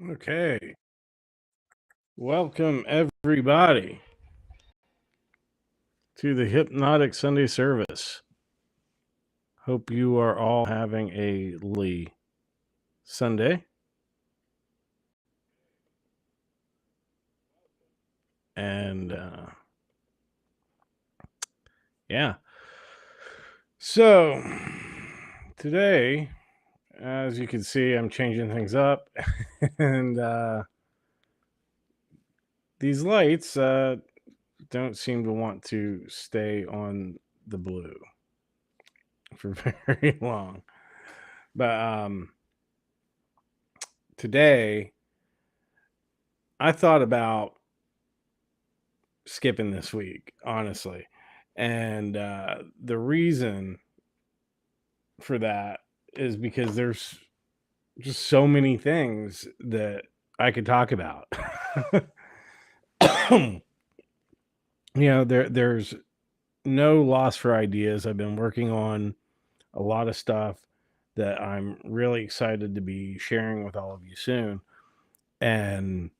Okay. Welcome, everybody, to the Hypnotic Sunday service. Hope you are all having a lovely Sunday. And yeah. So, today, as you can see, I'm changing things up. and these lights don't seem to want to stay on the blue for very long. But today, I thought about skipping this week, honestly. And the reason for that is because there's just so many things that I could talk about. There's no loss for ideas. I've been working on a lot of stuff that I'm really excited to be sharing with all of you soon. And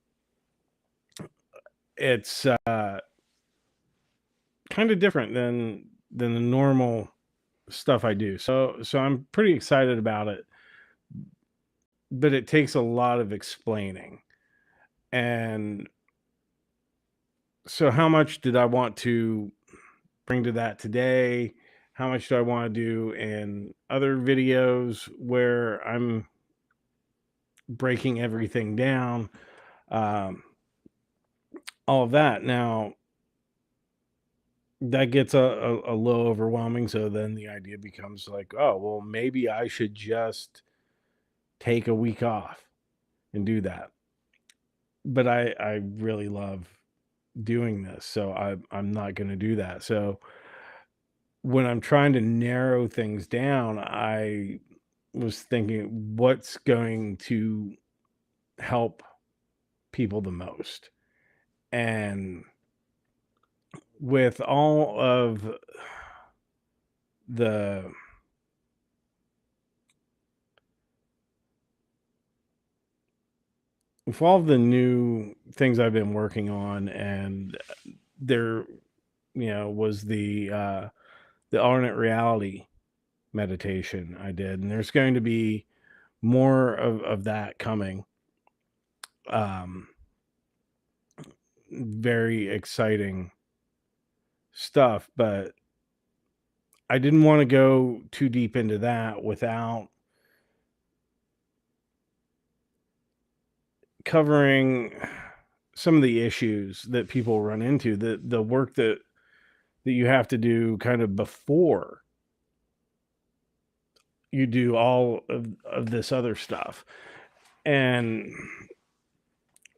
it's kind of different than the normal stuff I do. So I'm pretty excited about it, but it takes a lot of explaining. And so how much did I want to bring to that today? How much do I want to do in other videos where I'm breaking everything down? Um, all of that. Now that gets a little overwhelming. So then the idea becomes like, oh, well, maybe I should just take a week off and do that. But I really love doing this, so I'm not going to do that. So when I'm trying to narrow things down, I was thinking what's going to help people the most. And with all of the with all of the new things I've been working on, and there was the alternate reality meditation I did, and there's going to be more of that coming. Um, very exciting stuff, but I didn't want to go too deep into that without covering some of the issues that people run into, the work that you have to do kind of before you do all of this other stuff. And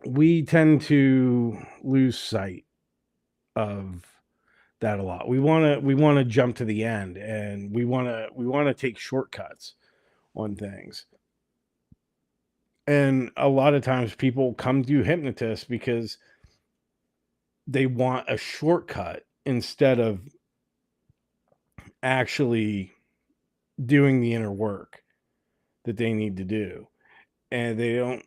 we tend to lose sight of that a lot. We want to jump to the end, and we want to take shortcuts on things. And a lot of times people come to hypnotists because they want a shortcut instead of actually doing the inner work that they need to do. And they don't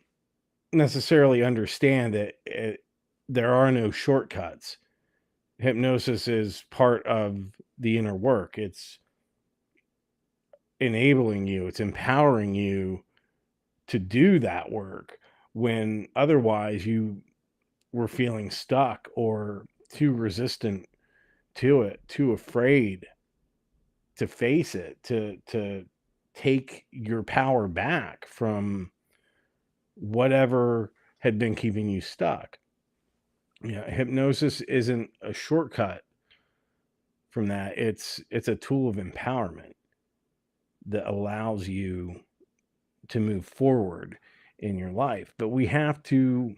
necessarily understand that there are no shortcuts. Hypnosis is part of the inner work. It's enabling you, it's empowering you to do that work when otherwise you were feeling stuck or too resistant to it, too afraid to face it, to take your power back from whatever had been keeping you stuck. Yeah, hypnosis isn't a shortcut from that. It's a tool of empowerment that allows you to move forward in your life. But we have to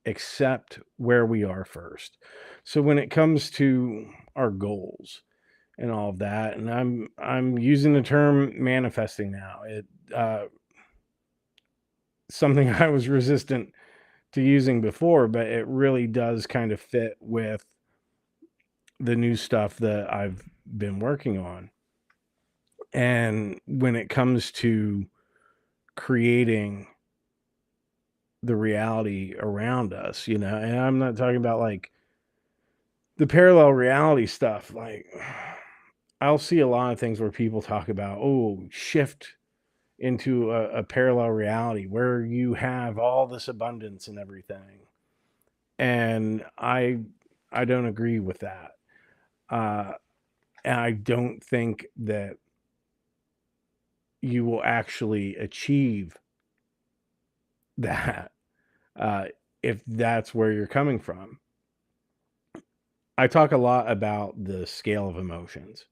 accept where we are first. So when it comes to our goals and all of that, and I'm using the term manifesting now. It something I was resistant to using before, but it really does kind of fit with the new stuff that I've been working on. And when it comes to creating the reality around us, you know? And I'm not talking about like the parallel reality stuff. Like, I'll see a lot of things where people talk about, oh, shift into a parallel reality where you have all this abundance and everything. And I don't agree with that. Uh, and I don't think that you will actually achieve that uh, if that's where you're coming from. I talk a lot about the scale of emotions.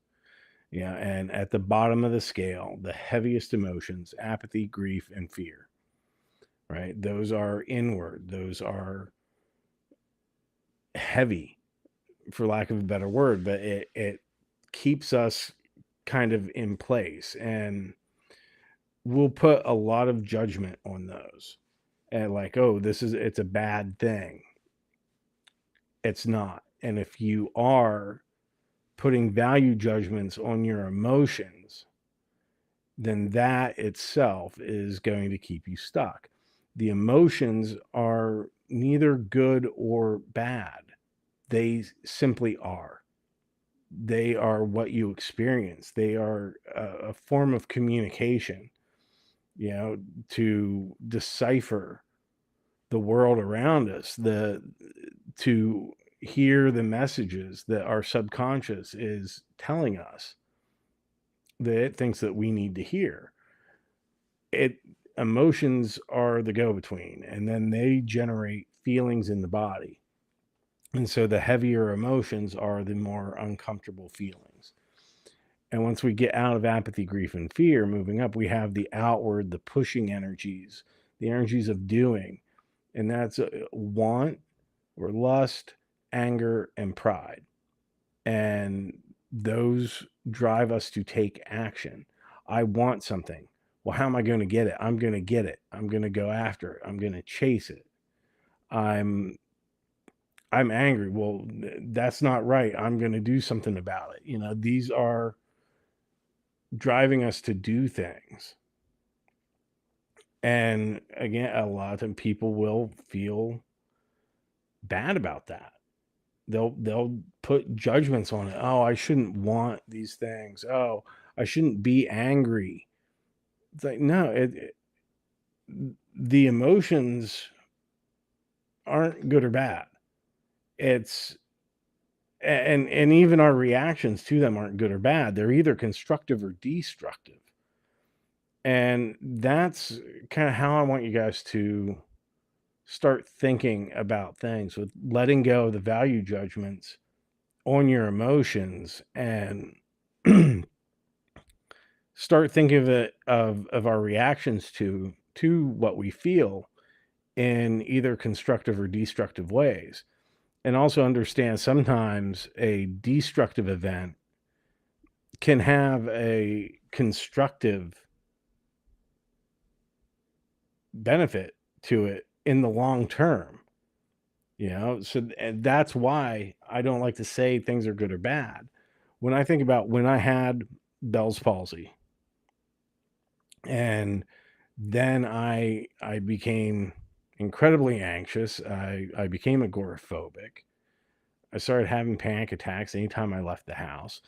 Yeah, and at the bottom of the scale, the heaviest emotions, apathy, grief, and fear, right? Those are inward. Those are heavy, for lack of a better word, but it keeps us kind of in place, and we'll put a lot of judgment on those. And like, oh, it's a bad thing. It's not. And if you are putting value judgments on your emotions, then that itself is going to keep you stuck. The emotions are neither good or bad. They simply are. They are what you experience. They are a form of communication, you know, to decipher the world around us, to hear the messages that our subconscious is telling us that it thinks that we need to hear. It Emotions are the go-between, and then they generate feelings in the body. And so the heavier emotions are the more uncomfortable feelings. And once we get out of apathy, grief, and fear, moving up, we have the outward, the pushing energies, the energies of doing. And that's want or lust, anger, and pride. And those drive us to take action. I want something. Well, how am I going to get it? I'm going to get it. I'm going to go after it. I'm going to chase it. I'm I'm angry. Well, that's not right. I'm going to do something about it. You know, these are driving us to do things. And again, a lot of people will feel bad about that. They'll put judgments on it. Oh, I shouldn't want these things. Oh, I shouldn't be angry. It's like no, the emotions aren't good or bad. It's and even our reactions to them aren't good or bad. They're either constructive or destructive. And that's kind of how I want you guys to start thinking about things, with letting go of the value judgments on your emotions, and start thinking of it of our reactions to what we feel in either constructive or destructive ways. And also understand sometimes a destructive event can have a constructive benefit to it in the long term. You know, so and that's why I don't like to say things are good or bad. When I think about when I had Bell's palsy, and then I became incredibly anxious. I became agoraphobic. I started having panic attacks anytime I left the house.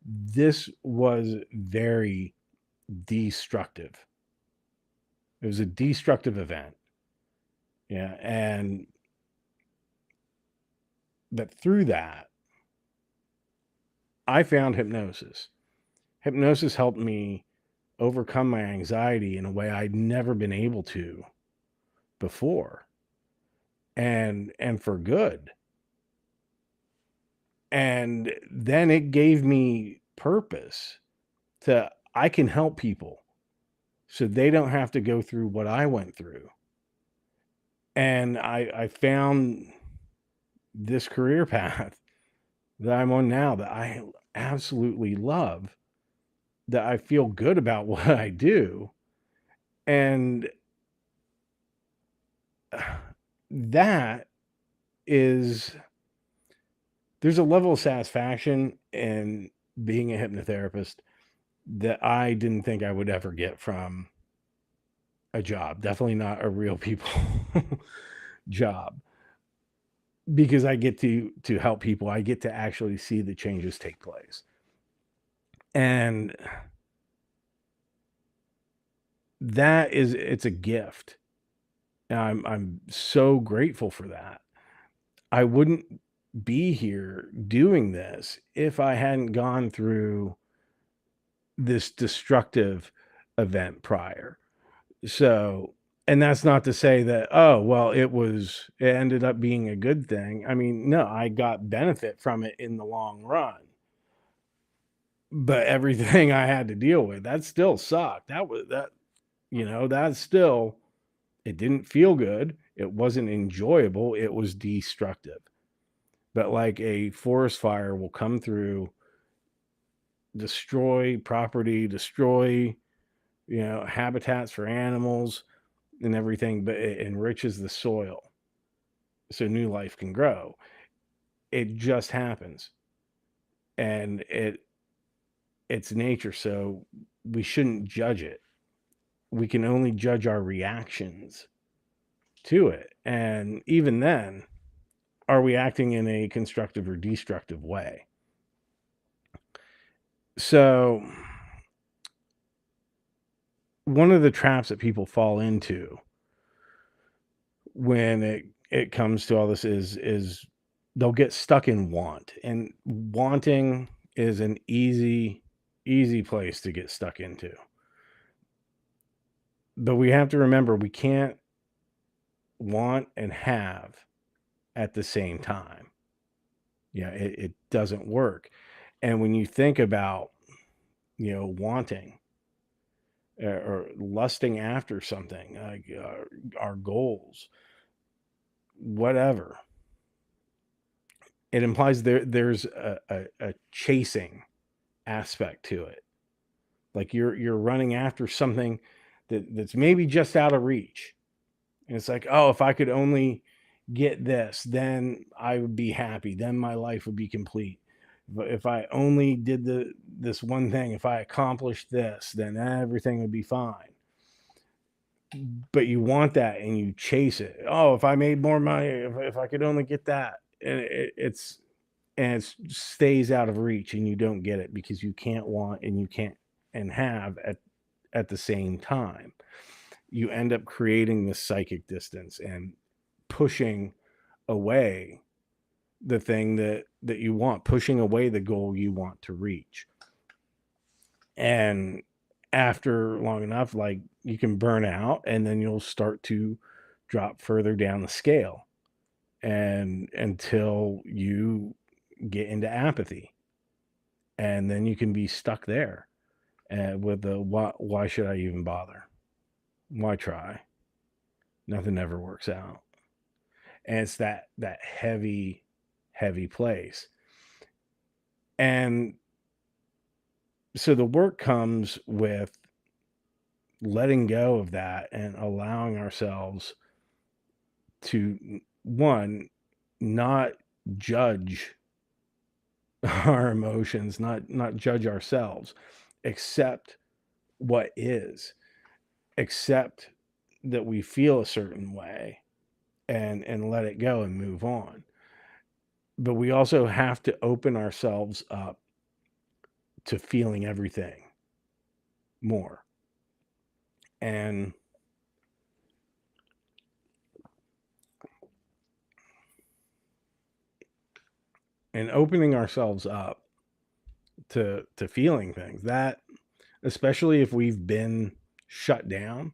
This was very destructive. It was a destructive event. Yeah, and but through that, I found hypnosis. Hypnosis helped me overcome my anxiety in a way I'd never been able to before, and for good. And then it gave me purpose to I can help people so they don't have to go through what I went through. And I found this career path that I'm on now that I absolutely love, that I feel good about what I do. And that is there's a level of satisfaction in being a hypnotherapist that I didn't think I would ever get from a job, definitely not a real people job, because I get to help people. I get to actually see the changes take place. And it's a gift. And I'm so grateful for that. I wouldn't be here doing this if I hadn't gone through this destructive event prior. So, and that's not to say that, oh, well, it ended up being a good thing. I mean, no, I got benefit from it in the long run. But everything I had to deal with, that still sucked. That's still, it didn't feel good. It wasn't enjoyable. It was destructive. But like a forest fire will come through, destroy property, destroy, habitats for animals and everything, but it enriches the soil so new life can grow. It just happens. And it's nature, so we shouldn't judge it. We can only judge our reactions to it. And even then, are we acting in a constructive or destructive way? So, one of the traps that people fall into when it comes to all this is they'll get stuck in want. And wanting is an easy place to get stuck into. But we have to remember we can't want and have at the same time. Yeah, it doesn't work. And when you think about, wanting or lusting after something, like our goals, whatever, it implies there's a chasing aspect to it. Like you're running after something that's maybe just out of reach. And it's like, oh, if I could only get this, then I would be happy. Then my life would be complete. But if I only did this one thing, if I accomplished this, then everything would be fine. But you want that and you chase it. Oh, if I made more money, if I could only get that. And it stays out of reach and you don't get it because you can't want and you can't and have at the same time. You end up creating this psychic distance and pushing away the thing that you want, pushing away the goal you want to reach. And after long enough, like, you can burn out and then you'll start to drop further down the scale, and until you get into apathy, and then you can be stuck there, with the why should I even bother? Why try? Nothing ever works out. And it's that heavy place. And so the work comes with letting go of that and allowing ourselves to, one, not judge our emotions, not judge ourselves, accept what is, accept that we feel a certain way, and let it go and move on. But we also have to open ourselves up to feeling everything more. And opening ourselves up to feeling things, that, especially if we've been shut down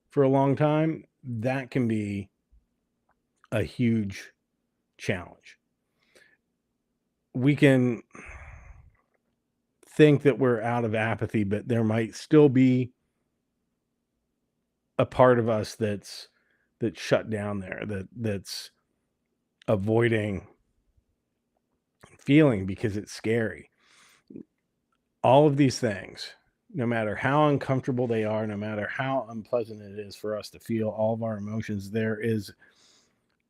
for a long time, that can be a huge challenge. We can think that we're out of apathy, but there might still be a part of us that's shut down there, that's avoiding feeling because it's scary. All of these things, no matter how uncomfortable they are, no matter how unpleasant it is for us to feel all of our emotions, there is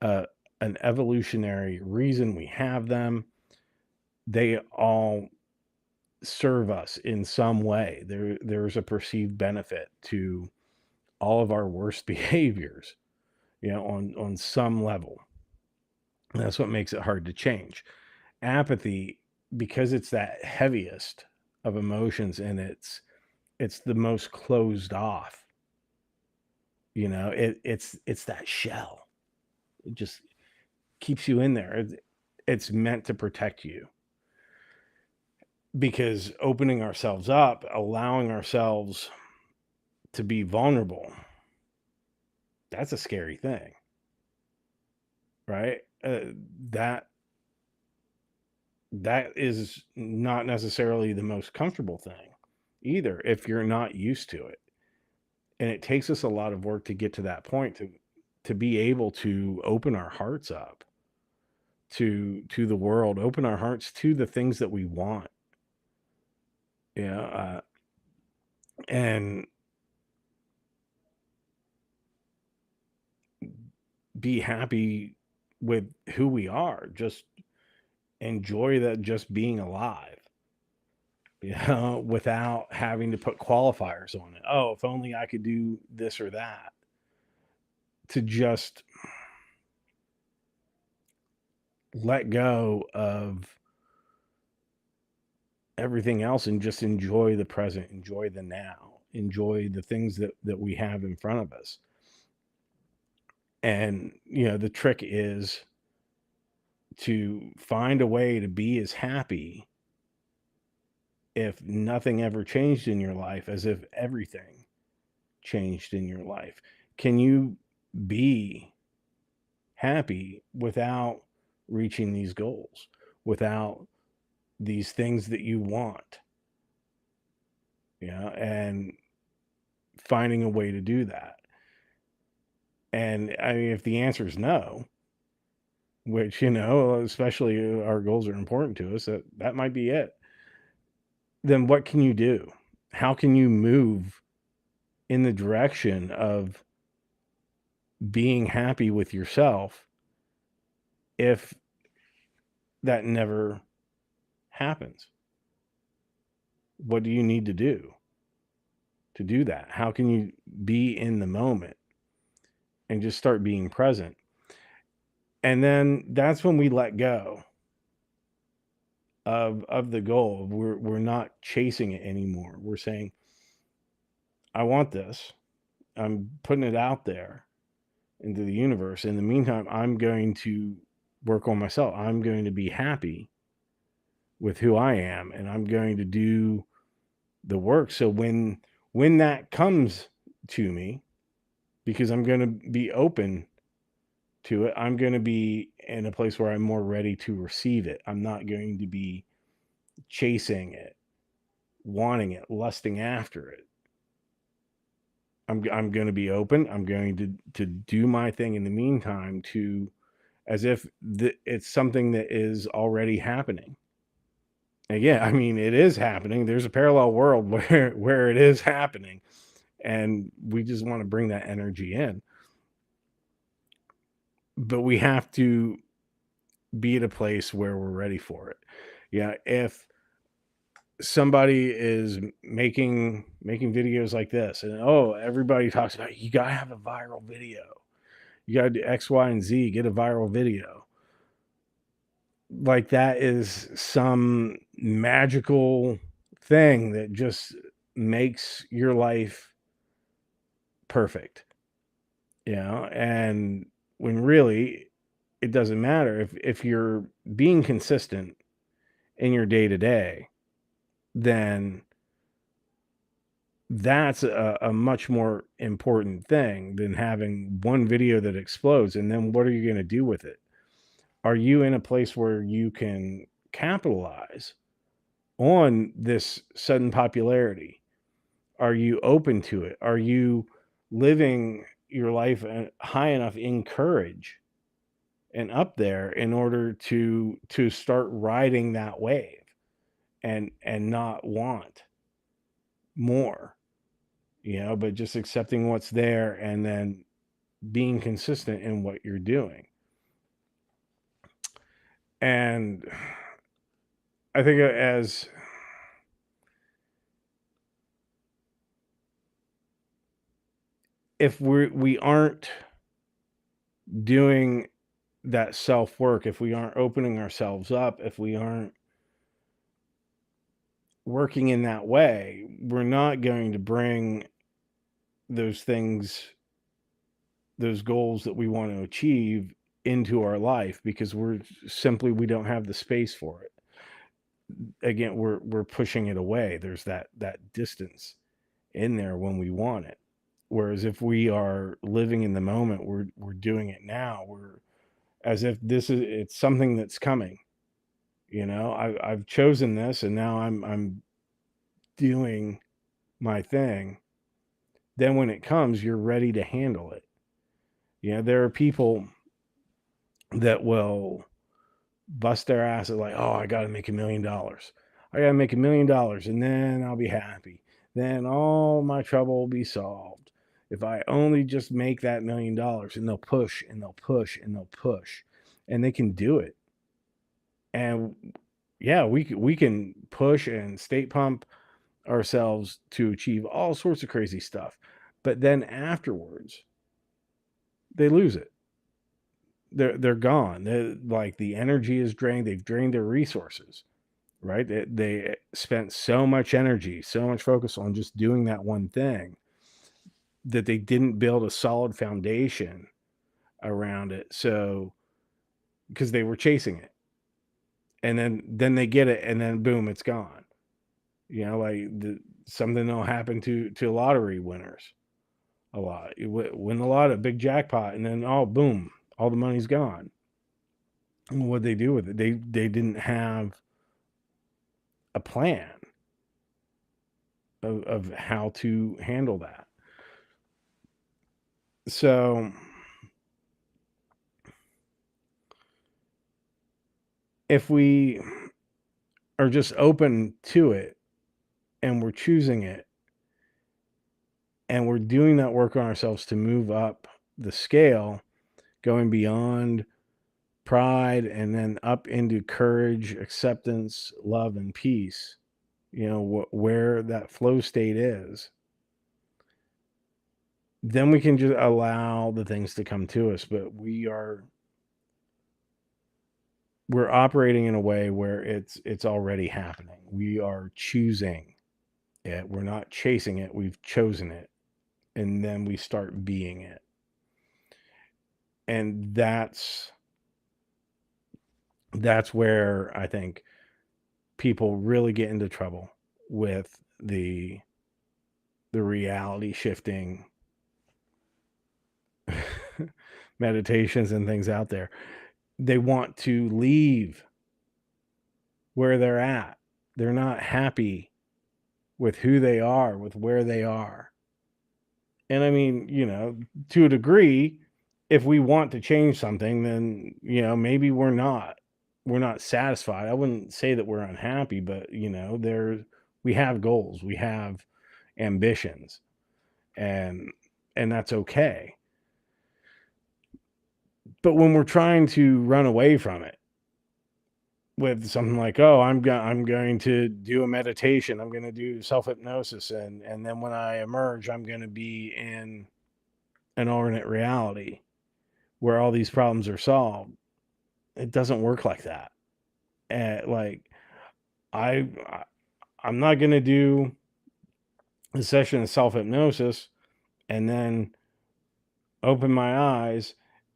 a, an evolutionary reason we have them. They all serve us in some way. There's a perceived benefit to all of our worst behaviors, on some level. And that's what makes it hard to change. Apathy, because it's that heaviest of emotions and it's the most closed off, it's that shell. It just keeps you in there. It's meant to protect you, because opening ourselves up, allowing ourselves to be vulnerable, that's a scary thing, right? That that is not necessarily the most comfortable thing either if you're not used to it. And it takes us a lot of work to get to that point, to be able to open our hearts up to the world, open our hearts to the things that we want, and be happy with who we are. Just enjoy that, just being alive, without having to put qualifiers on it. Oh, if only I could do this or that. To just let go of everything else and just enjoy the present, enjoy the now, enjoy the things that we have in front of us. And the trick is to find a way to be as happy if nothing ever changed in your life as if everything changed in your life. Can you be happy without reaching these goals, without these things that you want? And finding a way to do that. And I mean, if the answer is no, which, especially our goals are important to us, that might be it. Then what can you do? How can you move in the direction of being happy with yourself if that never happens? What do you need to do that? How can you be in the moment and just start being present? And then that's when we let go of the goal. We're not chasing it anymore. We're saying, I want this. I'm putting it out there into the universe. In the meantime, I'm going to work on myself. I'm going to be happy with who I am, and I'm going to do the work. So when that comes to me, because I'm going to be open to it, I'm going to be in a place where I'm more ready to receive it. I'm not going to be chasing it, wanting it, lusting after it. I'm going to be open. I'm going to do my thing in the meantime, to as if it's something that is already happening. And yeah, I mean, it is happening. There's a parallel world where it is happening, and we just want to bring that energy in. But we have to be at a place where we're ready for it. Yeah, if somebody is making videos like this, and everybody talks about, you gotta have a viral video, you gotta do X, Y, and Z, get a viral video, like that is some magical thing that just makes your life perfect, and when really it doesn't matter if you're being consistent in your day to day, then that's a much more important thing than having one video that explodes. And then what are you going to do with it? Are you in a place where you can capitalize on this sudden popularity? Are you open to it? Are you living your life high enough in courage and up there in order to start riding that wave and not want more, but just accepting what's there and then being consistent in what you're doing? And I think, as if we aren't doing that self-work, if we aren't opening ourselves up, if we aren't working in that way, we're not going to bring those things, those goals that we want to achieve into our life because we don't have the space for it. Again, we're pushing it away. There's that distance in there when we want it. Whereas if we are living in the moment, we're doing it now. We're as if it's something that's coming. I've chosen this and now I'm doing my thing. Then when it comes, you're ready to handle it. There are people that will bust their ass at like, oh, I got to make $1 million. I got to make $1 million and then I'll be happy. Then all my trouble will be solved. If I only just make that $1 million, and they'll push and they'll push and they'll push and they can do it. And yeah, we can push and state pump ourselves to achieve all sorts of crazy stuff. But then afterwards, they lose it. They're gone. Like the energy is drained. They've drained their resources, right? They spent so much energy, so much focus on just doing that one thing that they didn't build a solid foundation around it. So because they were chasing it, and then they get it, and then boom, it's gone. Like something will happen to lottery winners a lot. You win a lot, a big jackpot, and then oh, boom, all the money's gone. And what they do with it? They didn't have a plan of how to handle that. So if we are just open to it and we're choosing it and we're doing that work on ourselves to move up the scale, going beyond pride and then up into courage, acceptance, love, and peace, where that flow state is, then we can just allow the things to come to us. But we're operating in a way where it's already happening. We are choosing it. We're not chasing it. We've chosen it. And then we start being it. And that's where I think people really get into trouble with the reality shifting meditations and things out there. They want to leave where they're at. They're not happy with who they are, with where they are. And I mean, to a degree, if we want to change something, then, maybe we're not satisfied. I wouldn't say that we're unhappy, but, we have goals, we have ambitions, and that's okay. But when we're trying to run away from it with something like, oh, I'm going to do a meditation, I'm going to do self-hypnosis, and then when I emerge, I'm going to be in an alternate reality where all these problems are solved. It doesn't work like that. Like I I'm not going to do a session of self-hypnosis and then open my eyes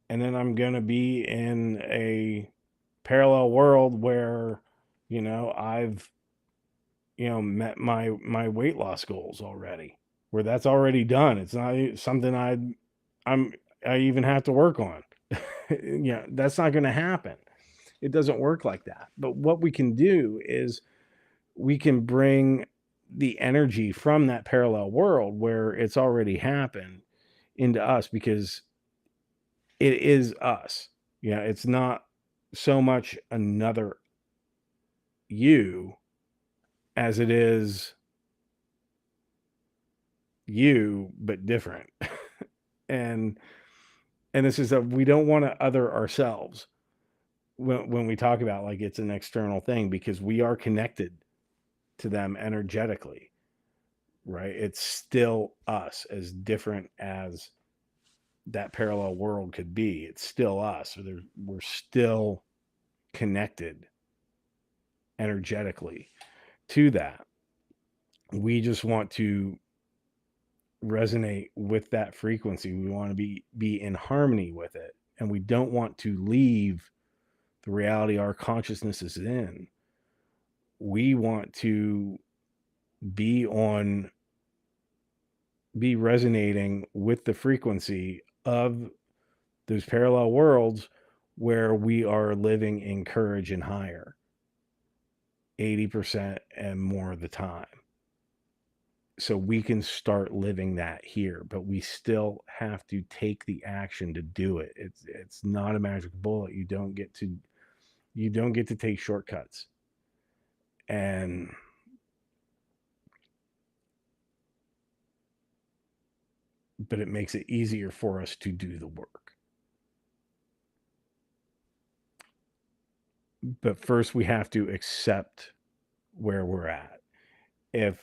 and then I'm going to be in a parallel world where I've met my weight loss goals already, where that's already done. It's not something I even have to work on. That's not going to happen. It doesn't work like that. But what we can do is we can bring the energy from that parallel world where it's already happened into us, because it is us. It's not so much another you as it is you, but different. and this is that we don't want to other ourselves when we talk about like it's an external thing, because we are connected to them energetically. right? It's still us, as different as that parallel world could be. It's still us. We're still connected energetically to that. We just want to resonate with that frequency. We want to be in harmony with it, and we don't want to leave the reality our consciousness is in. We want to be on be resonating with the frequency of those parallel worlds where we are living in courage and higher 80% and more of the time. So we can start living that here, but we still have to take the action to do it. It's not a magic bullet. You don't get to take shortcuts. And but it makes it easier for us to do the work. But first we have to accept where we're at. If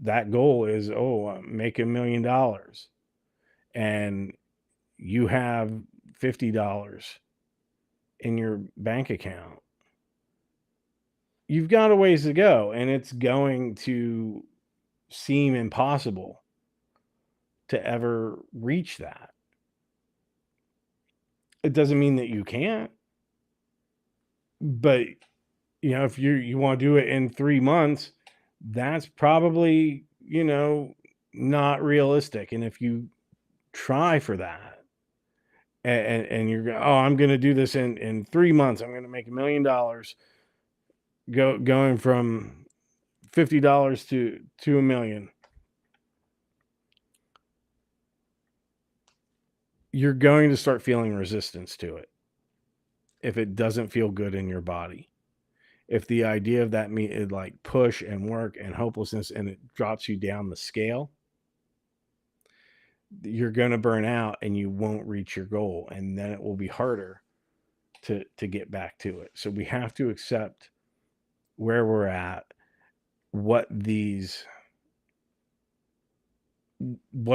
that goal is make $1 million, and you have $50 in your bank account, you've got a ways to go, and it's going to seem impossible to ever reach that. It doesn't mean that you can't, but if you want to do it in 3 months, that's probably, not realistic. And if you try for that, and you're going, I'm going to do this in 3 months, I'm going to make $1 million, going from $50 to $1 million, you're going to start feeling resistance to it if it doesn't feel good in your body. If the idea of that like push and work and hopelessness, and it drops you down the scale, you're going to burn out and you won't reach your goal, and then it will be harder to get back to it. So we have to accept where we're at, what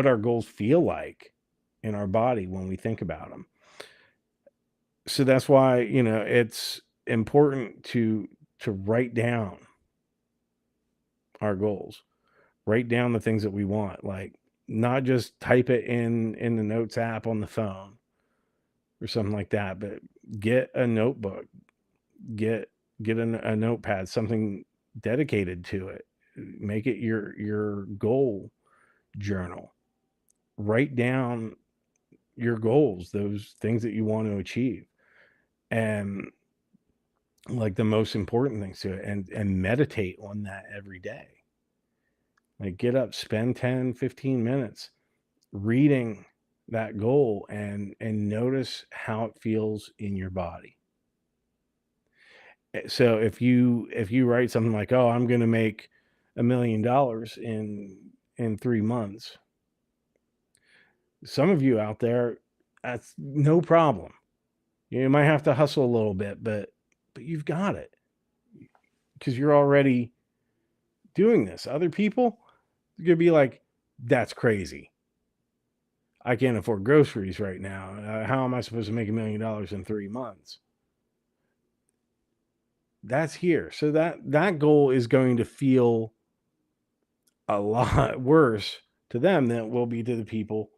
our goals feel like in our body when we think about them. So that's why, it's important to write down our goals, write down the things that we want, like not just type it in the notes app on the phone or something like that, but get a notebook, get a notepad, something dedicated to it. Make it your goal journal. Write down your goals, those things that you want to achieve, and like the most important things to it, and meditate on that every day. Like get up, spend 10-15 minutes reading that goal, and notice how it feels in your body. So if you write something like, I'm going to make $1 million in 3 months, some of you out there, that's no problem. You might have to hustle a little bit, but you've got it, because you're already doing this. Other people, they're going to be like, that's crazy. I can't afford groceries right now. How am I supposed to make $1 million in 3 months? That's here. So that goal is going to feel a lot worse to them than it will be to the people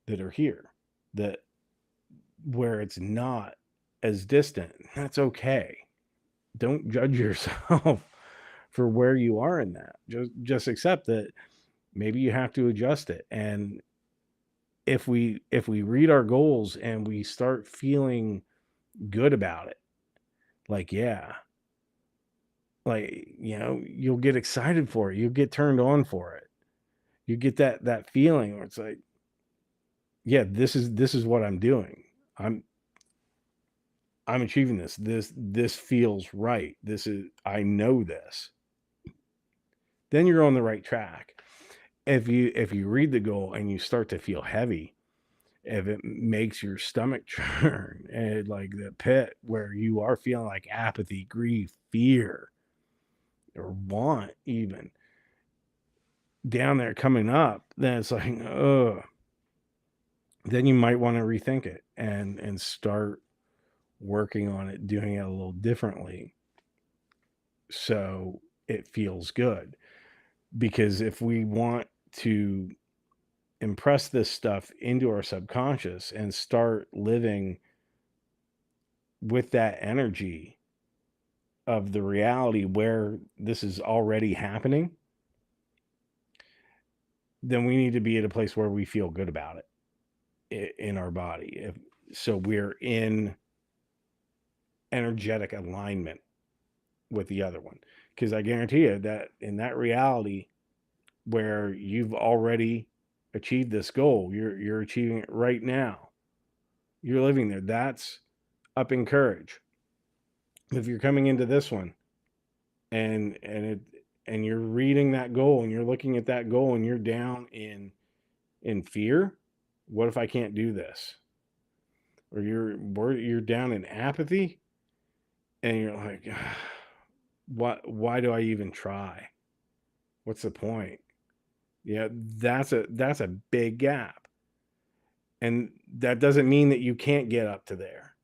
that are here, that where it's not as distant. That's okay. Don't judge yourself for where you are in that. Just accept that maybe you have to adjust it. And if we read our goals and we start feeling good about it, like, yeah, like, you'll get excited for it. You'll get turned on for it. You get that feeling where it's like, yeah, this is what I'm doing. I'm achieving this. This feels right. I know this. Then you're on the right track. If you read the goal and you start to feel heavy, if it makes your stomach churn, and like the pit where you are feeling like apathy, grief, fear, or want even, down there coming up, then it's like, oh, then you might want to rethink it and start working on it, doing it a little differently so it feels good. Because if we want to impress this stuff into our subconscious and start living with that energy of the reality where this is already happening, then we need to be at a place where we feel good about it in our body. So we're in energetic alignment with the other one. Because I guarantee you that in that reality where you've already achieved this goal, you're achieving it right now. You're living there. That's up in courage. If you're coming into this one and you're reading that goal and you're looking at that goal and you're down in fear, what if I can't do this? Or you're down in apathy and you're like, why do I even try? What's the point? Yeah, that's a big gap. And that doesn't mean that you can't get up to there.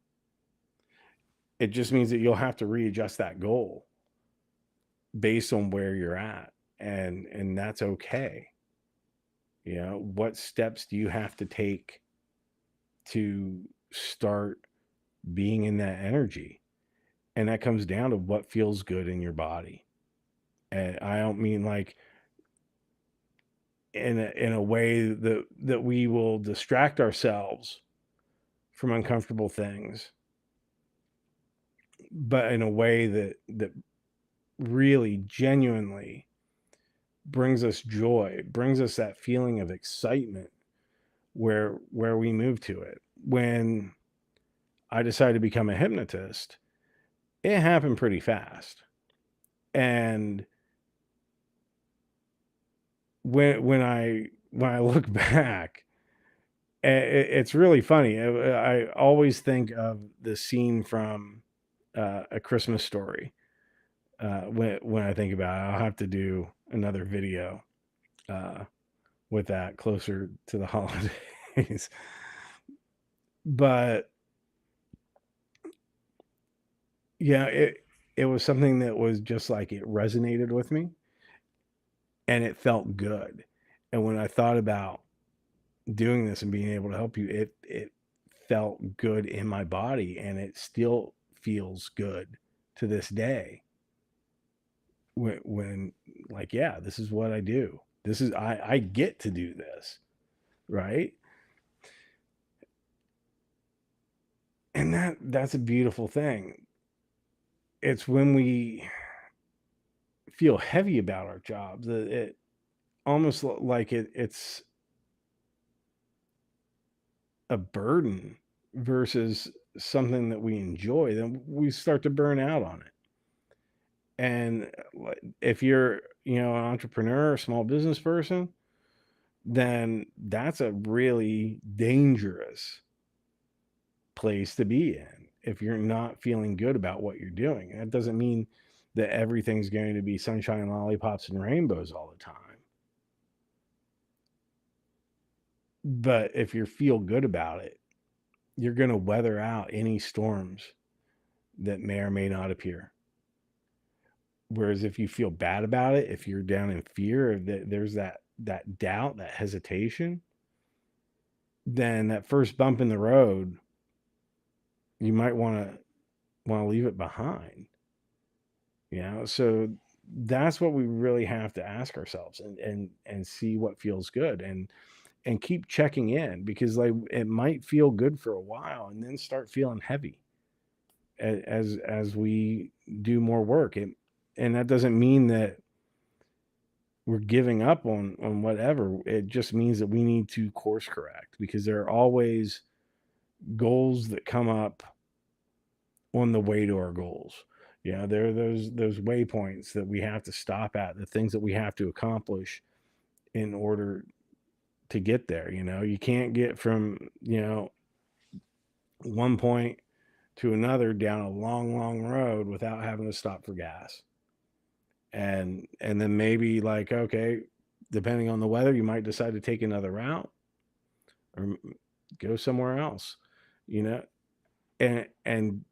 It just means that you'll have to readjust that goal based on where you're at. And that's okay. What steps do you have to take to start being in that energy? And that comes down to what feels good in your body. And I don't mean like in a way that we will distract ourselves from uncomfortable things, but in a way that really genuinely brings us joy, brings us that feeling of excitement where we move to it. When I decided to become a hypnotist, it happened pretty fast. And when I look back, it's really funny. I always think of the scene from A Christmas Story. When I think about it, I'll have to do another video uh, with that closer to the holidays. But yeah, it was something that was just like it resonated with me and it felt good. And when I thought about doing this and being able to help you, it felt good in my body and it still feels good to this day. When like, yeah, this is what I do. This is I get to do this, right? And that's a beautiful thing. It's when we feel heavy about our jobs that it almost like it's a burden versus something that we enjoy, then we start to burn out on it. And if you're, an entrepreneur or small business person, then that's a really dangerous place to be in if you're not feeling good about what you're doing. And that doesn't mean that everything's going to be sunshine, lollipops, and rainbows all the time. But if you feel good about it, you're going to weather out any storms that may or may not appear. Whereas if you feel bad about it, if you're down in fear, or there's that doubt, that hesitation, then that first bump in the road, you might want to leave it behind. So that's what we really have to ask ourselves and see what feels good and keep checking in, because like it might feel good for a while and then start feeling heavy as we do more work. And that doesn't mean that we're giving up on whatever. It just means that we need to course correct, because there are always goals that come up on the way to our goals. There are those waypoints that we have to stop at, the things that we have to accomplish in order to get there. You can't get from one point to another down a long road without having to stop for gas. And then maybe like, okay, depending on the weather, you might decide to take another route or go somewhere else, you know, and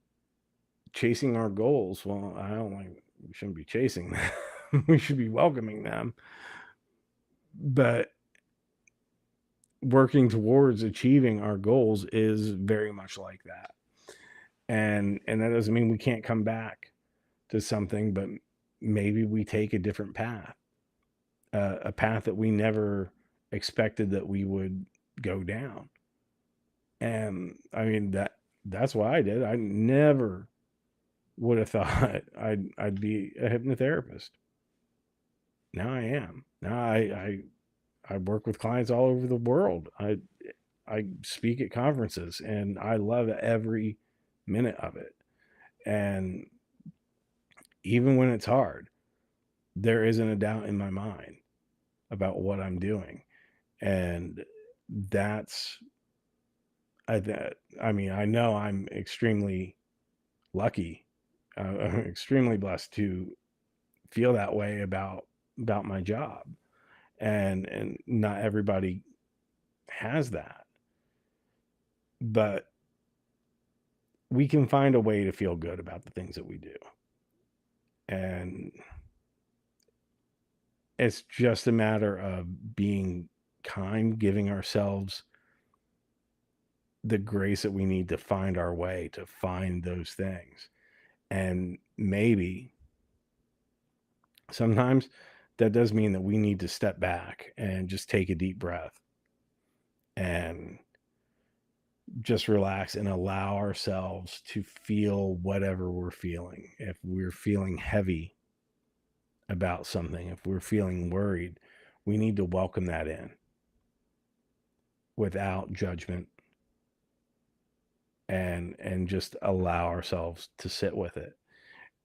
chasing our goals. Well, I don't like, we shouldn't be chasing them. We should be welcoming them, but working towards achieving our goals is very much like that. And that doesn't mean we can't come back to something, but maybe we take a different path, a path that we never expected that we would go down. And I mean that's what I did. I never would have thought I'd be a hypnotherapist. Now I am. Now I work with clients all over the world. I speak at conferences and I love every minute of it. And even when it's hard, there isn't a doubt in my mind about what I'm doing. And that's I mean, I know I'm extremely lucky, I'm extremely blessed to feel that way about my job. And not everybody has that, but we can find a way to feel good about the things that we do. And it's just a matter of being kind, giving ourselves the grace that we need to find our way, to find those things. And maybe sometimes that does mean that we need to step back and just take a deep breath and just relax and allow ourselves to feel whatever we're feeling. If we're feeling heavy about something, if we're feeling worried, we need to welcome that in without judgment and just allow ourselves to sit with it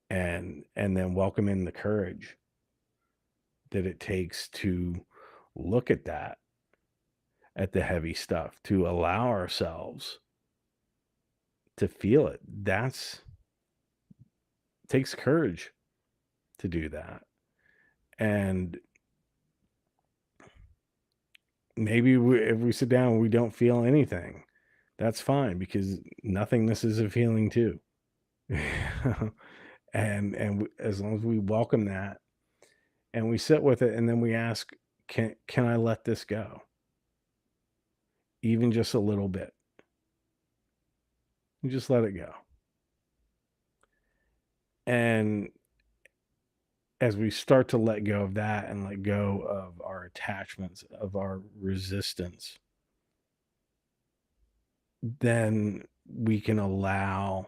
and then welcome in the courage that it takes to look at that, at the heavy stuff, to allow ourselves to feel it. That's takes courage to do that. And maybe if we sit down and we don't feel anything, that's fine because nothingness is a feeling too. And as long as we welcome that and we sit with it and then we ask, can I let this go? Even just a little bit. You just let it go. And as we start to let go of that and let go of our attachments, of our resistance, then we can allow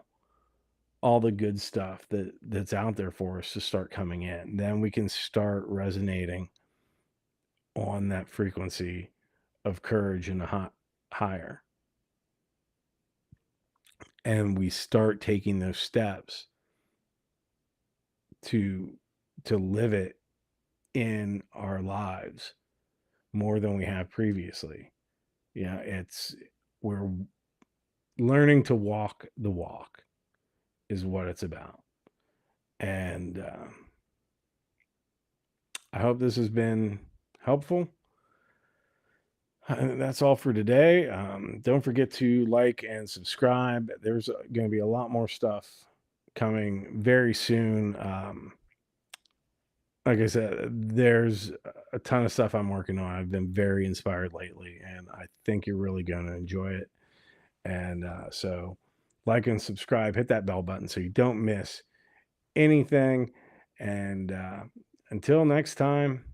all the good stuff that's out there for us to start coming in. Then we can start resonating on that frequency of courage and higher. And we start taking those steps to live it in our lives more than we have previously. Yeah, we're learning to walk the walk is what it's about. And I hope this has been helpful. That's all for today. Don't forget to like and subscribe. There's going to be a lot more stuff coming very soon. Like I said, there's a ton of stuff I'm working on. I've been very inspired lately, and I think you're really going to enjoy it. And so, like and subscribe, hit that bell button so you don't miss anything. And until next time,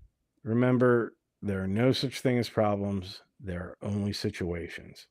remember there are no such thing as problems, there are only situations.